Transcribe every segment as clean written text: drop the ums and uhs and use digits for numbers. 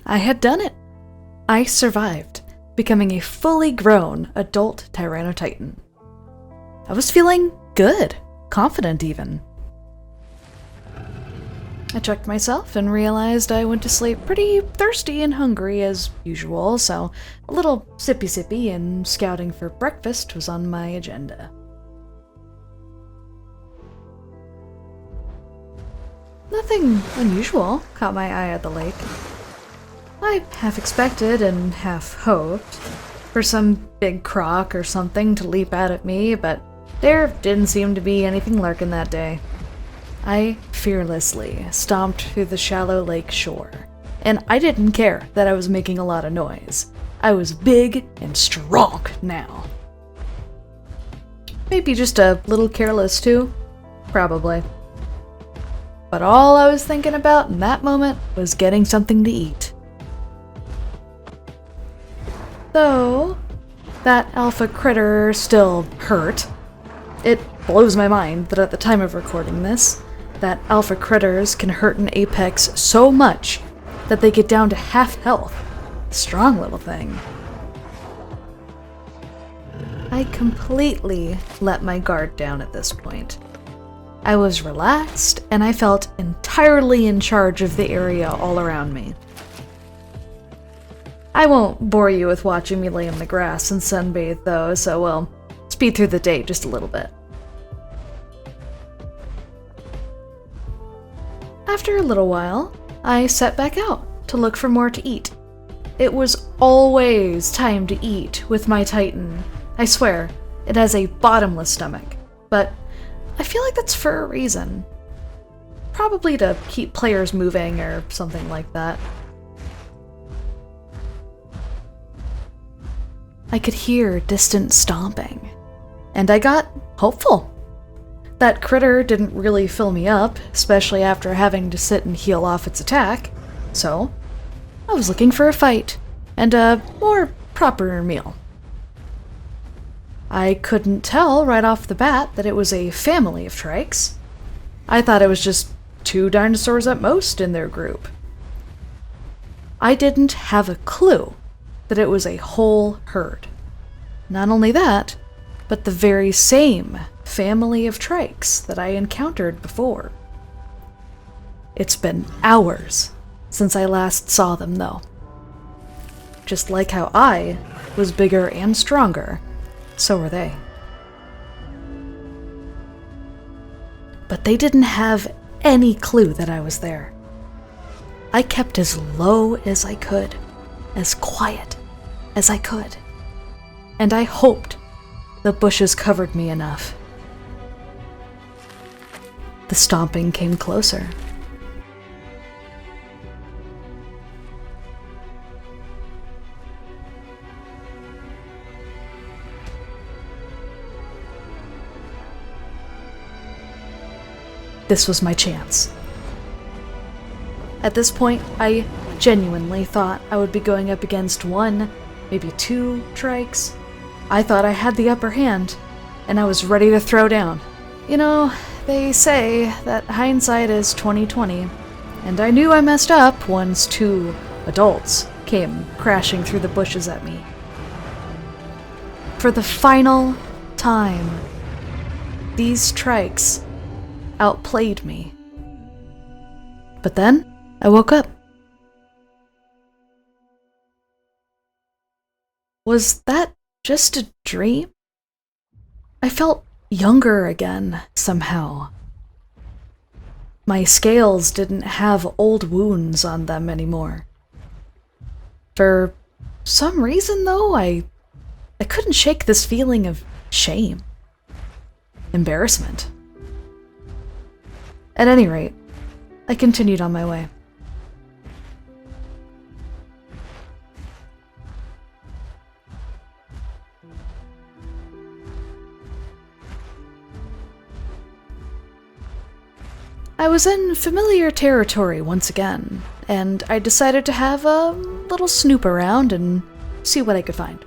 I had done it. I survived, becoming a fully grown adult Tyrannotitan. I was feeling good, confident even. I checked myself and realized I went to sleep pretty thirsty and hungry as usual, so a little sippy and scouting for breakfast was on my agenda. Nothing unusual caught my eye at the lake. I half expected and half hoped for some big croc or something to leap out at me, but there didn't seem to be anything lurking that day. I fearlessly stomped through the shallow lake shore, and I didn't care that I was making a lot of noise. I was big and strong now. Maybe just a little careless too? Probably. But all I was thinking about in that moment was getting something to eat. Though, that alpha critter still hurt. It blows my mind that at the time of recording this, that alpha critters can hurt an apex so much that they get down to half health. Strong little thing. I completely let my guard down at this point. I was relaxed, and I felt entirely in charge of the area all around me. I won't bore you with watching me lay in the grass and sunbathe though, so we'll speed through the day just a little bit. After a little while, I set back out to look for more to eat. It was always time to eat with my Titan. I swear, it has a bottomless stomach, but I feel like that's for a reason. Probably to keep players moving or something like that. I could hear distant stomping, and I got hopeful. That critter didn't really fill me up, especially after having to sit and heal off its attack, so I was looking for a fight and a more proper meal. I couldn't tell right off the bat that it was a family of trikes. I thought it was just 2 dinosaurs at most in their group. I didn't have a clue that it was a whole herd. Not only that, but the very same family of trikes that I encountered before. It's been hours since I last saw them, though. Just like how I was bigger and stronger, so were they. But they didn't have any clue that I was there. I kept as low as I could, as quiet as I could, and I hoped the bushes covered me enough. The stomping came closer. This was my chance. At this point, I genuinely thought I would be going up against 1, maybe 2 trikes. I thought I had the upper hand, and I was ready to throw down. You know, they say that hindsight is 20/20, and I knew I messed up once 2 adults came crashing through the bushes at me. For the final time, these trikes outplayed me. But then, I woke up. Was that just a dream? I felt younger again, somehow. My scales didn't have old wounds on them anymore. For some reason, though, I couldn't shake this feeling of shame. Embarrassment. At any rate, I continued on my way. I was in familiar territory once again, and I decided to have a little snoop around and see what I could find.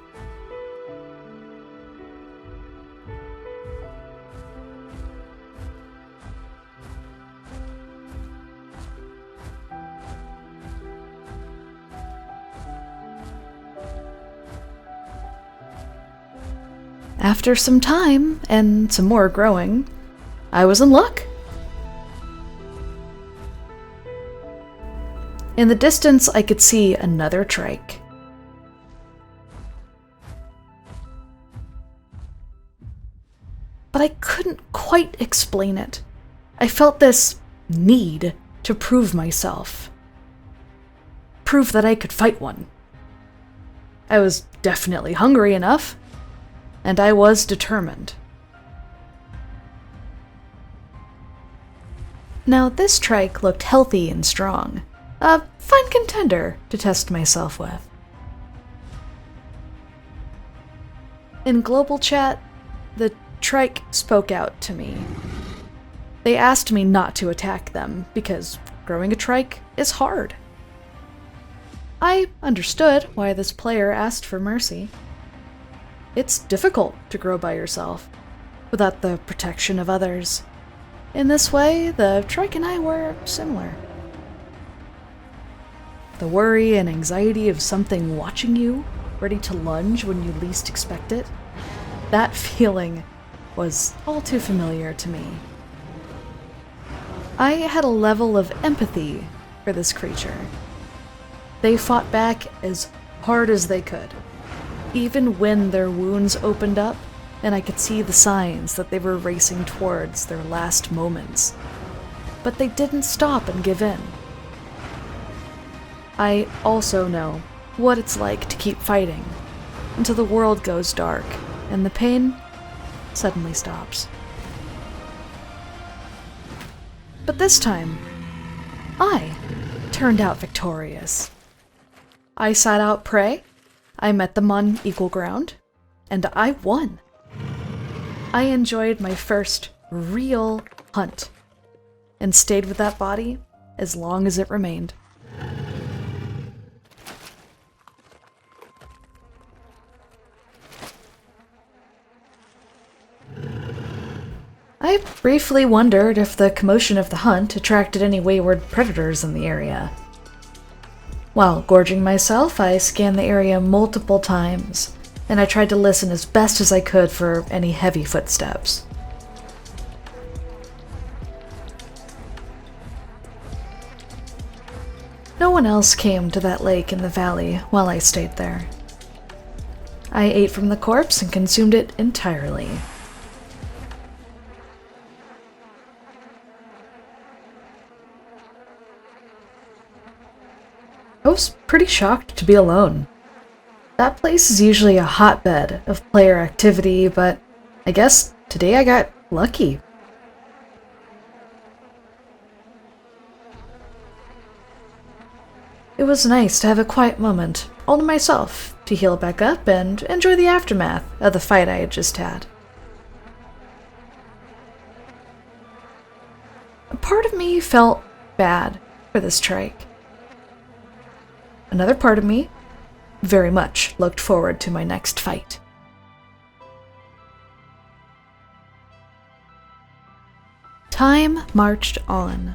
After some time, and some more growing, I was in luck. In the distance, I could see another trike. But I couldn't quite explain it. I felt this need to prove myself. Prove that I could fight one. I was definitely hungry enough, and I was determined. Now this trike looked healthy and strong, a fine contender to test myself with. In global chat, the trike spoke out to me. They asked me not to attack them because growing a trike is hard. I understood why this player asked for mercy. It's difficult to grow by yourself, without the protection of others. In this way, the trike and I were similar. The worry and anxiety of something watching you, ready to lunge when you least expect it, that feeling was all too familiar to me. I had a level of empathy for this creature. They fought back as hard as they could, even when their wounds opened up and I could see the signs that they were racing towards their last moments. But they didn't stop and give in. I also know what it's like to keep fighting until the world goes dark and the pain suddenly stops. But this time, I turned out victorious. I sought out prey, I met them on equal ground, and I won. I enjoyed my first real hunt, and stayed with that body as long as it remained. I briefly wondered if the commotion of the hunt attracted any wayward predators in the area. While gorging myself, I scanned the area multiple times, and I tried to listen as best as I could for any heavy footsteps. No one else came to that lake in the valley while I stayed there. I ate from the corpse and consumed it entirely. I was pretty shocked to be alone. That place is usually a hotbed of player activity, but I guess today I got lucky. It was nice to have a quiet moment, all to myself, to heal back up and enjoy the aftermath of the fight I had just had. A part of me felt bad for this trike. Another part of me very much looked forward to my next fight. Time marched on.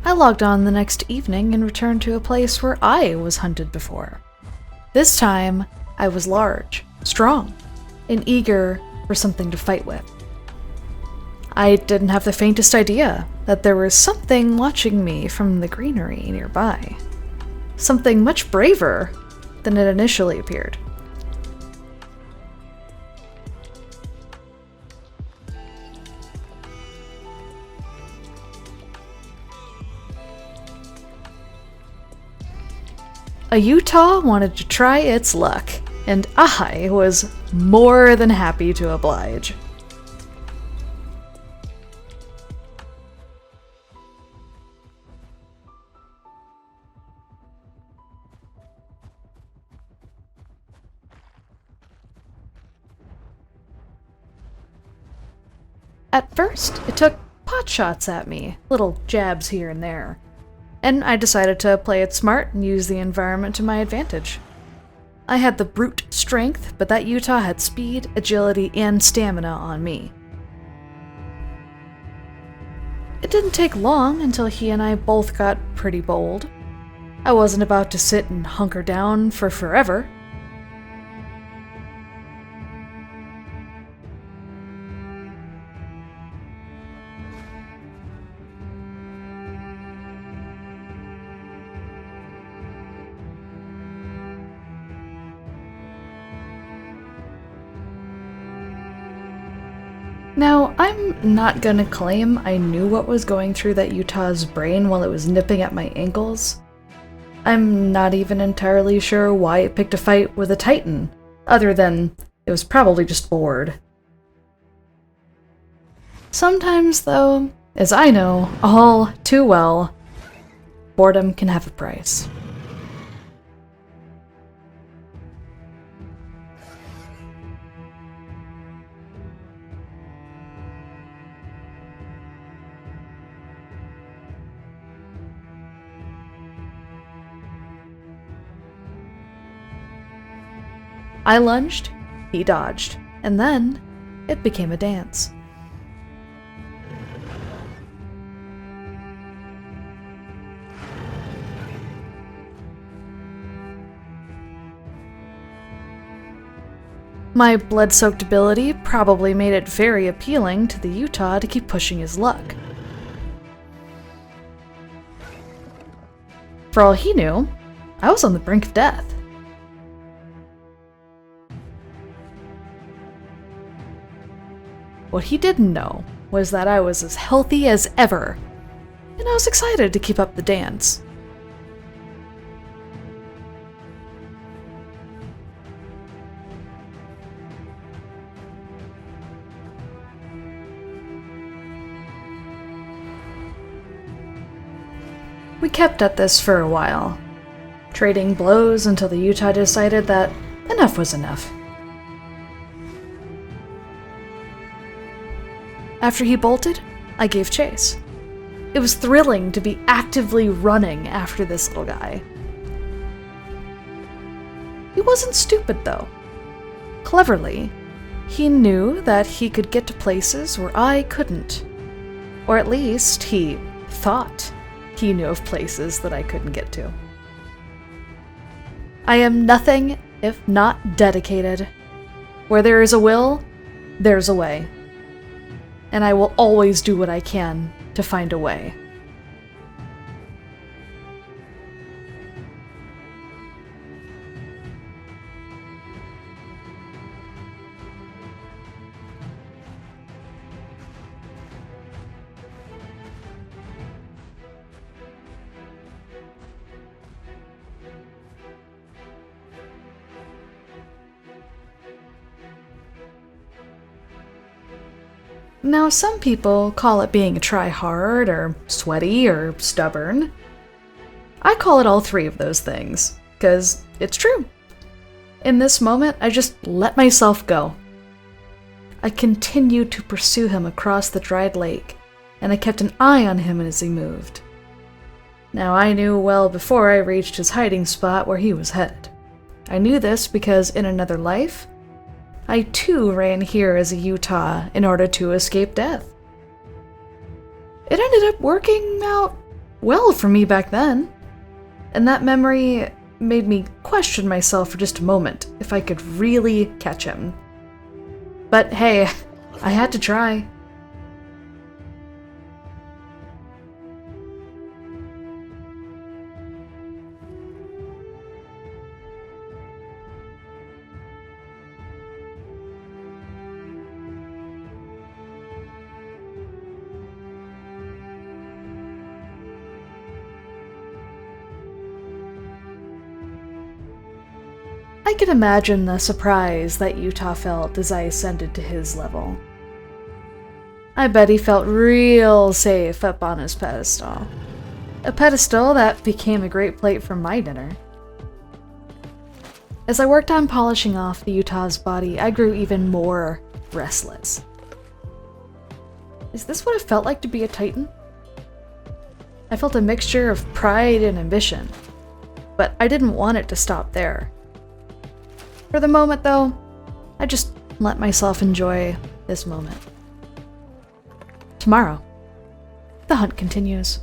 I logged on the next evening and returned to a place where I was hunted before. This time, I was large, strong, and eager for something to fight with. I didn't have the faintest idea that there was something watching me from the greenery nearby. Something much braver than it initially appeared. A Utah wanted to try its luck, and I was more than happy to oblige. At first, it took pot shots at me, little jabs here and there, and I decided to play it smart and use the environment to my advantage. I had the brute strength, but that Utah had speed, agility, and stamina on me. It didn't take long until he and I both got pretty bold. I wasn't about to sit and hunker down for forever. Now, I'm not gonna claim I knew what was going through that Utah's brain while it was nipping at my ankles. I'm not even entirely sure why it picked a fight with a Titan, other than it was probably just bored. Sometimes, though, as I know all too well, boredom can have a price. I lunged, he dodged, and then it became a dance. My blood-soaked ability probably made it very appealing to the Utah to keep pushing his luck. For all he knew, I was on the brink of death. What he didn't know was that I was as healthy as ever, and I was excited to keep up the dance. We kept at this for a while, trading blows until the Utah decided that enough was enough. After he bolted, I gave chase. It was thrilling to be actively running after this little guy. He wasn't stupid, though. Cleverly, he knew that he could get to places where I couldn't. Or at least, he thought he knew of places that I couldn't get to. I am nothing if not dedicated. Where there is a will, there's a way. And I will always do what I can to find a way. Now, some people call it being a try-hard, or sweaty, or stubborn. I call it all three of those things, because it's true. In this moment, I just let myself go. I continued to pursue him across the dried lake, and I kept an eye on him as he moved. Now, I knew well before I reached his hiding spot where he was headed. I knew this because in another life, I too ran here as a Utah in order to escape death. It ended up working out well for me back then, and that memory made me question myself for just a moment if I could really catch him. But hey, I had to try. I can imagine the surprise that Utah felt as I ascended to his level. I bet he felt real safe up on his pedestal. A pedestal that became a great plate for my dinner. As I worked on polishing off the Utah's body, I grew even more restless. Is this what it felt like to be a Titan? I felt a mixture of pride and ambition, but I didn't want it to stop there. For the moment, though, I just let myself enjoy this moment. Tomorrow, the hunt continues.